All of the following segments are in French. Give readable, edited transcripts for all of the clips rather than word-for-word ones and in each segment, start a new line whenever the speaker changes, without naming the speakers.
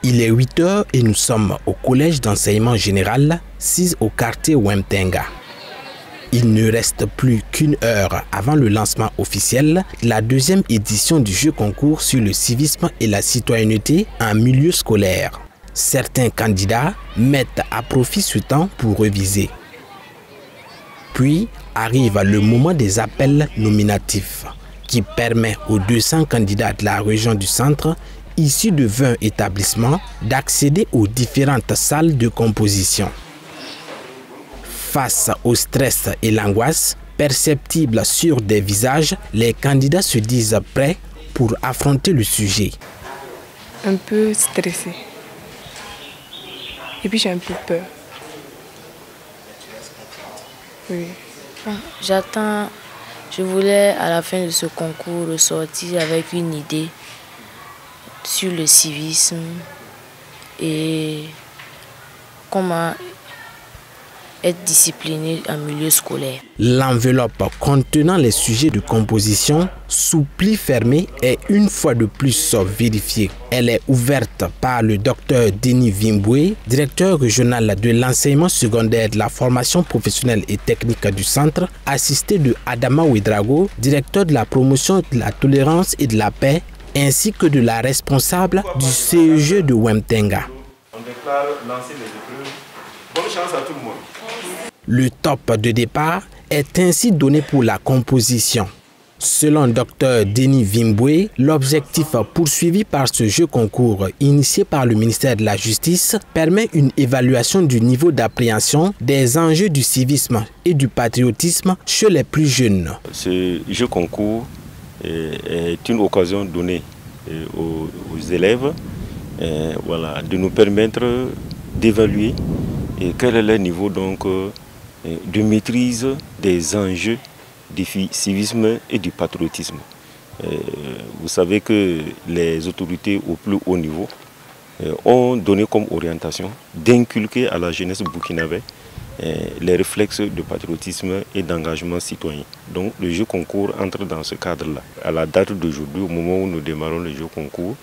Il est 8 heures et nous sommes au collège d'enseignement général, 6 au quartier Wemtenga. Il ne reste plus qu'une heure avant le lancement officiel de la deuxième édition du jeu concours sur le civisme et la citoyenneté en milieu scolaire. Certains candidats mettent à profit ce temps pour réviser. Puis arrive le moment des appels nominatifs qui permet aux 200 candidats de la région du centre, issus de 20 établissements, d'accéder aux différentes salles de composition. Face au stress et l'angoisse perceptibles sur des visages, les candidats se disent prêts pour affronter le sujet.
Un peu stressé. Et puis j'ai un peu peur. Oui.
Je voulais à la fin de ce concours ressortir avec une idée sur le civisme et comment être discipliné en milieu scolaire.
L'enveloppe contenant les sujets de composition, sous pli fermé, est une fois de plus vérifiée. Elle est ouverte par le docteur Denis Vimboué, directeur régional de l'enseignement secondaire de la formation professionnelle et technique du centre, assisté de Adama Ouedraogo, directeur de la promotion de la tolérance et de la paix, ainsi que de la responsable du CEG de Wemtenga.
On déclare lancer les épreuves. Bonne chance à tout le monde.
Le top de départ est ainsi donné pour la composition. Selon Dr Denis Vimboué, l'objectif poursuivi par ce jeu concours initié par le ministère de la Justice permet une évaluation du niveau d'appréhension des enjeux du civisme et du patriotisme chez les plus jeunes.
Ce jeu concours est une occasion donnée aux élèves de nous permettre d'évaluer quel est le niveau de maîtrise des enjeux du civisme et du patriotisme. Vous savez que les autorités au plus haut niveau ont donné comme orientation d'inculquer à la jeunesse burkinabé les réflexes de patriotisme et d'engagement citoyen. Donc le jeu concours entre dans ce cadre-là. À la date d'aujourd'hui, au moment où nous démarrons le jeu concours,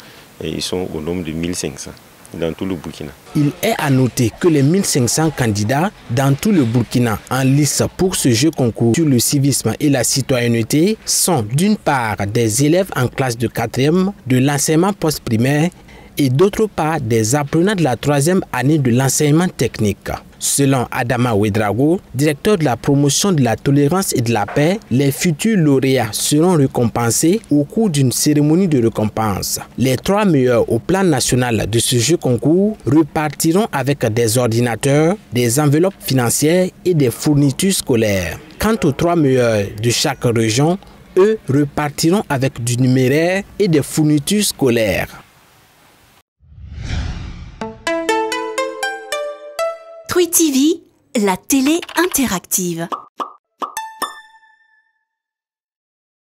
ils sont au nombre de 1500. Dans tout le Burkina.
Il est à noter que les 1500 candidats dans tout le Burkina en lice pour ce jeu concours sur le civisme et la citoyenneté sont d'une part des élèves en classe de 4e de l'enseignement post-primaire et d'autre part des apprenants de la 3e année de l'enseignement technique. Selon Adama Ouedraogo, directeur de la promotion de la tolérance et de la paix, les futurs lauréats seront récompensés au cours d'une cérémonie de récompense. Les 3 meilleurs au plan national de ce jeu concours repartiront avec des ordinateurs, des enveloppes financières et des fournitures scolaires. Quant aux 3 meilleurs de chaque région, eux repartiront avec du numéraire et des fournitures scolaires.
Twi TV, la télé interactive.